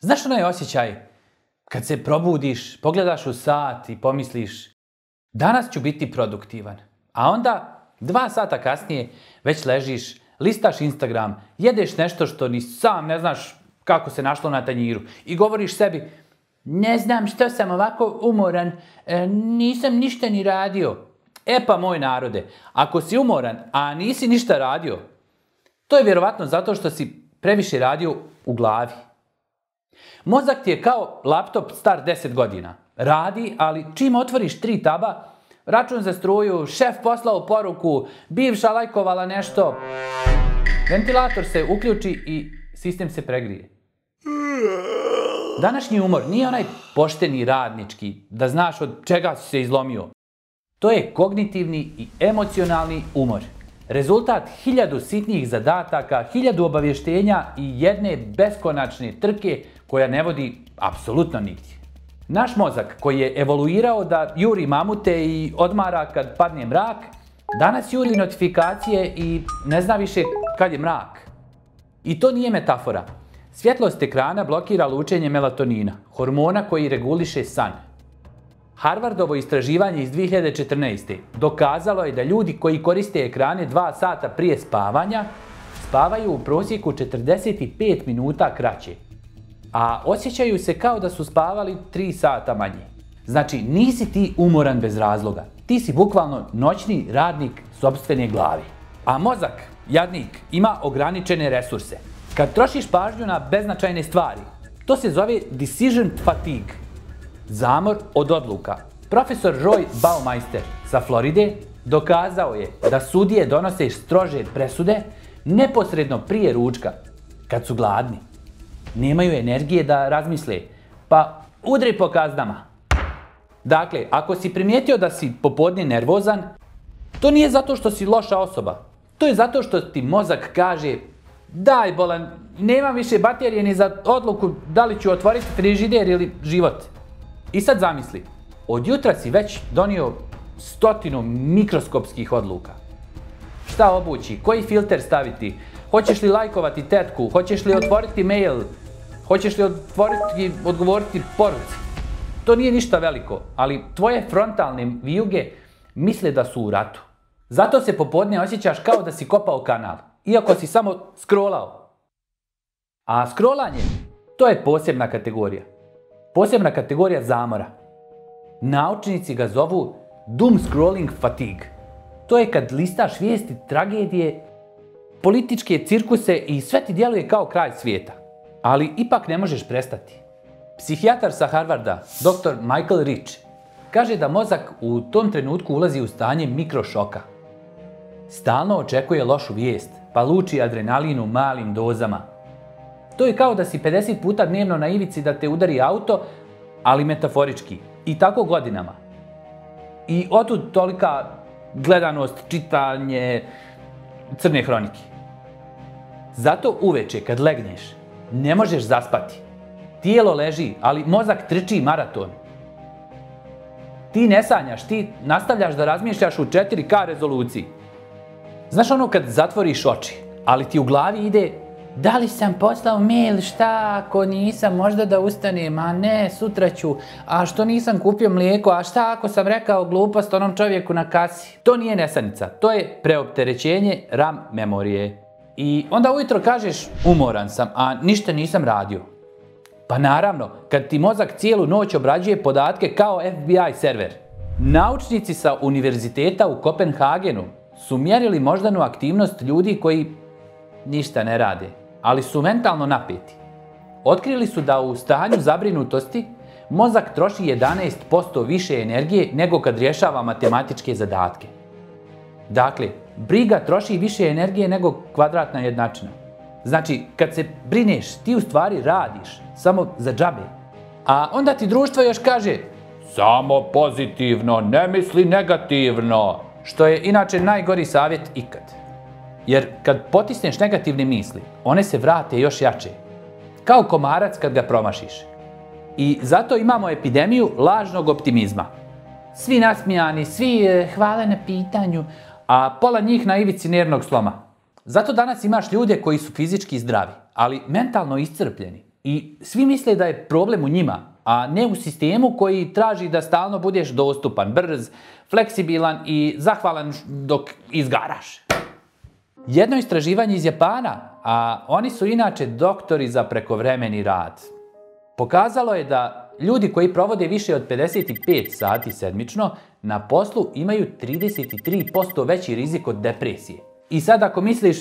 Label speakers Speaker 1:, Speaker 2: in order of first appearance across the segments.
Speaker 1: Znaš onaj osjećaj kad se probudiš, pogledaš u sat i pomisliš danas ću biti produktivan, a onda 2 sata kasnije već ležiš, listaš Instagram, jedeš nešto što ni sam ne znaš kako se našlo na tanjiru i govoriš sebi ne znam što sam ovako umoran, nisam ništa ni radio. E pa moj narode, ako si umoran, a nisi ništa radio, to je vjerovatno zato što si previše radio u glavi. Mozak ti je kao laptop star 10 godina. Radi, ali čim otvoriš 3 taba, račun za struju, šef poslao poruku, bivša lajkovala nešto, ventilator se uključi i sistem se pregrije. Današnji umor nije onaj pošteni radnički, da znaš od čega si se izlomio. To je kognitivni i emocionalni umor. Rezultat 1000 sitnih zadataka, 1000 obavještenja i jedne beskonačne trke koja ne vodi apsolutno nigdje. Naš mozak koji je evoluirao da juri mamute i odmara kad padne mrak, danas juri notifikacije i ne zna više kad je mrak. I to nije metafora. Svjetlost ekrana blokira lučenje melatonina, hormona koji reguliše san. Harvardovo istraživanje iz 2014. dokazalo je da ljudi koji koriste ekrane 2 sata prije spavanja, spavaju u prosjeku 45 minuta kraće, a osjećaju se kao da su spavali 3 sata manje. Znači, nisi ti umoran bez razloga. Ti si bukvalno noćni radnik sopstvene glave. A mozak, jadnik, ima ograničene resurse. Kad trošiš pažnju na beznačajne stvari, to se zove decision fatigue, zamor od odluka. Profesor Roy Baumeister sa Floride dokazao je da sudije donose strože presude neposredno prije ručka, kad su gladni. Nemaju energije da razmisle, pa udri po kaznama. Dakle, ako si primijetio da si popodne nervozan, to nije zato što si loša osoba. To je zato što ti mozak kaže daj bolan, nemam više baterije ni za odluku da li ću otvoriti frižider ili život. I sad zamisli, od jutra si već donio 100 mikroskopskih odluka. Šta obući, koji filter staviti, hoćeš li lajkovati tetku, hoćeš li otvoriti mail, hoćeš li odgovoriti poruci. To nije ništa veliko, ali tvoje frontalne vijuge misle da su u ratu. Zato se popodne osjećaš kao da si kopao kanal, iako si samo scrollao. A scrollanje, to je posebna kategorija. Posebna kategorija zamora. Naučnici ga zovu doom scrolling fatigue. To je kad listaš vijesti, tragedije, političke cirkuse i sve ti djeluje kao kraj svijeta. Ali ipak ne možeš prestati. Psihijatar sa Harvarda, dr. Michael Rich, kaže da mozak u tom trenutku ulazi u stanje mikrošoka. Stalno očekuje lošu vijest, pa luči adrenalin u malim dozama. To je kao da si 50 puta dnevno na ivici da te udari auto, ali metaforički. I tako godinama. I otud tolika gledanost, čitanje, crne hronike. Zato uveče kad legneš, ne možeš zaspati. Tijelo leži, ali mozak trči maraton. Ti ne sanjaš, ti nastavljaš da razmišljaš u 4K rezoluciji. Znaš ono kad zatvoriš oči, ali ti u glavi ide da li sam poslao mail, šta ako nisam, možda da ustanem, a ne, sutra ću, a što nisam kupio mlijeko, a šta ako sam rekao glupost onom čovjeku na kasi. To nije nesanica, to je preopterećenje RAM memorije. I onda ujutro kažeš umoran sam, a ništa nisam radio. Pa naravno, kad ti mozak cijelu noć obrađuje podatke kao FBI server. Naučnici sa univerziteta u Kopenhagenu su mjerili moždanu aktivnost ljudi koji ništa ne rade, ali su mentalno napeti. Otkrili su da u stanju zabrinutosti mozak troši 11% više energije nego kad rješava matematičke zadatke. Dakle, briga troši više energije nego kvadratna jednačina. Znači, kad se brineš, ti u stvari radiš, samo za džabe. A onda ti društvo još kaže samo pozitivno, ne misli negativno, što je inače najgori savjet ikad. Jer kad potisneš negativne misli, one se vrate još jače. Kao komarac kad ga promašiš. I zato imamo epidemiju lažnog optimizma. Svi nasmijani, svi hvale na pitanju, a pola njih na ivici nervnog sloma. Zato danas imaš ljude koji su fizički zdravi, ali mentalno iscrpljeni. I svi misle da je problem u njima, a ne u sistemu koji traži da stalno budeš dostupan, brz, fleksibilan i zahvalan dok izgaraš. Jedno istraživanje iz Japana, a oni su inače doktori za prekovremeni rad, pokazalo je da ljudi koji provode više od 55 sati sedmično na poslu imaju 33% veći rizik od depresije. I sad ako misliš,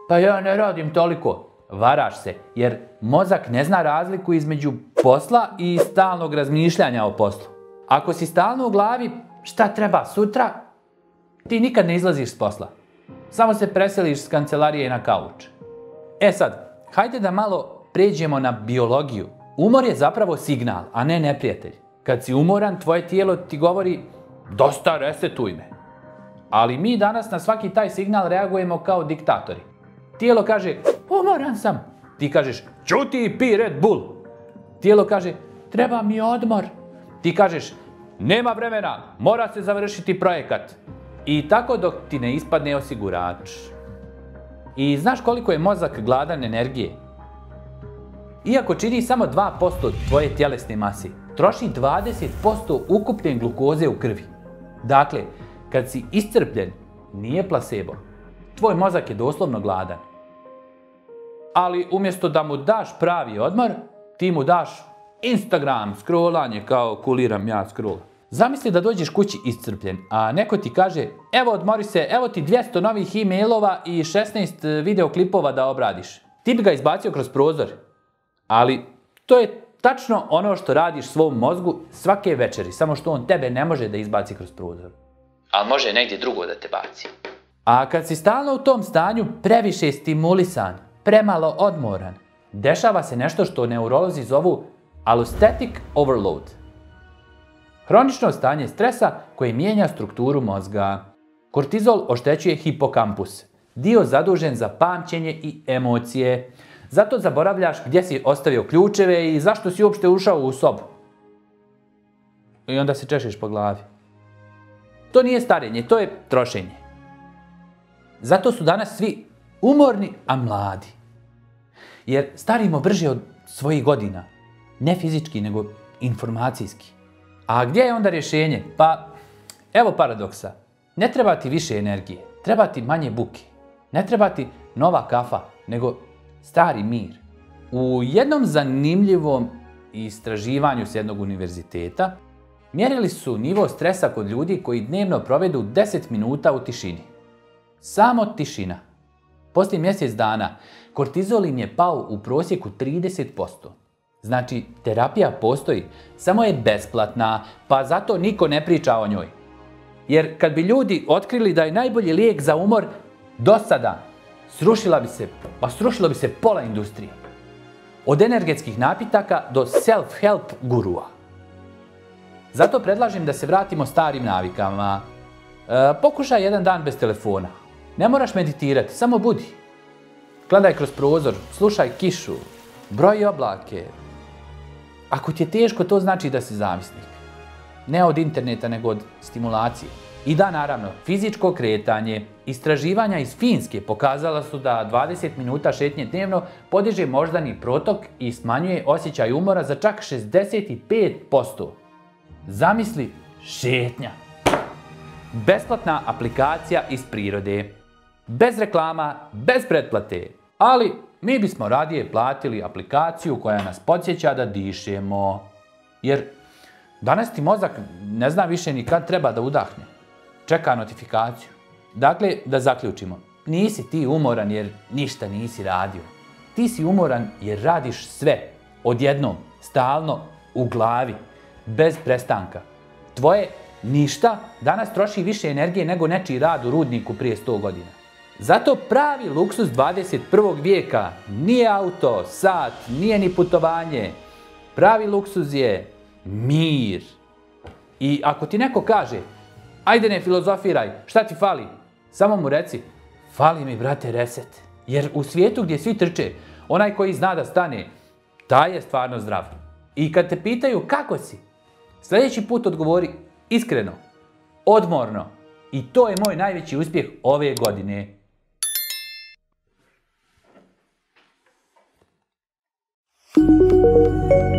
Speaker 1: pa ja ne radim toliko, varaš se, jer mozak ne zna razliku između posla i stalnog razmišljanja o poslu. Ako si stalno u glavi šta treba sutra, ti nikad ne izlaziš s posla. Samo se preseliš s kancelarije na kauč. E sad, hajde da malo pređemo na biologiju. Umor je zapravo signal, a ne neprijatelj. Kad si umoran, tvoje tijelo ti govori dosta, resetuj me. Ali mi danas na svaki taj signal reagujemo kao diktatori. Tijelo kaže, umoran sam. Ti kažeš, ćuti i pi Red Bull. Tijelo kaže, treba mi odmor. Ti kažeš, nema vremena, mora se završiti projekat. I tako dok ti ne ispadne osigurač. I znaš koliko je mozak gladan energije? Iako čini samo 2% tvoje tjelesne mase, troši 20% ukupne glukoze u krvi. Dakle, kad si iscrpljen, nije placebo. Tvoj mozak je doslovno gladan. Ali umjesto da mu daš pravi odmor, ti mu daš Instagram, scrollanje kao kuliram ja scroll. Zamisli da dođeš kući iscrpljen, a neko ti kaže, evo odmori se, evo ti 200 novih e-mailova i 16 videoklipova da obradiš. Ti bi ga izbacio kroz prozor. Ali to je tačno ono što radiš svom mozgu svake večeri, samo što on tebe ne može da izbaci kroz prozor. Ali može negdje drugo da te baci. A kad si stalno u tom stanju previše stimulisan, premalo odmoran, dešava se nešto što neurolozi zovu allostatic overload. Hronično stanje stresa koje mijenja strukturu mozga. Kortizol oštećuje hipokampus, dio zadužen za pamćenje i emocije. Zato zaboravljaš gdje si ostavio ključeve i zašto si uopšte ušao u sobu. I onda se češeš po glavi. To nije starenje, to je trošenje. Zato su danas svi umorni, a mladi. Jer starimo brže od svojih godina. Ne fizički, nego informacijski. A gdje je onda rješenje? Pa, evo paradoksa. Ne treba ti više energije, treba ti manje buke. Ne treba ti nova kafa, nego stari mir. U jednom zanimljivom istraživanju s jednog univerziteta mjerili su nivo stresa kod ljudi koji dnevno provedu 10 minuta u tišini. Samo tišina. Poslije mjesec dana kortizol im je pao u prosjeku 30%. Znači, terapija postoji, samo je besplatna, pa zato niko ne priča o njoj. Jer kad bi ljudi otkrili da je najbolji lijek za umor do sada, srušilo bi se pola industrije. Od energetskih napitaka do self-help gurua. Zato predlažem da se vratimo starim navikama. Pokušaj jedan dan bez telefona. Ne moraš meditirati, samo budi. Gledaj kroz prozor, slušaj kišu, broji oblake. Ako ti je teško, to znači da si zavisnik. Ne od interneta, nego od stimulacije. I da, naravno, fizičko kretanje. Istraživanja iz Finske pokazala su da 20 minuta šetnje dnevno podiže moždani protok i smanjuje osjećaj umora za čak 65%. Zamisli šetnja. Besplatna aplikacija iz prirode. Bez reklama, bez pretplate. Ali mi bismo radije platili aplikaciju koja nas podsjeća da dišemo. Jer danas ti mozak ne zna više ni kad treba da udahne. Čeka notifikaciju. Dakle, da zaključimo. Nisi ti umoran jer ništa nisi radio. Ti si umoran jer radiš sve. Odjednom, stalno, u glavi. Bez prestanka. Tvoje ništa danas troši više energije nego nečiji rad u rudniku prije 100 godina. Zato pravi luksuz 21. vijeka nije auto, sat, nije ni putovanje. Pravi luksuz je mir. I ako ti neko kaže, ajde ne filozofiraj, šta ti fali? Samo mu reci, fali mi brate reset. Jer u svijetu gdje svi trče, onaj koji zna da stane, taj je stvarno zdrav. I kad te pitaju kako si, sljedeći put odgovori iskreno, odmorno. I to je moj najveći uspjeh ove godine.
Speaker 2: Thank you.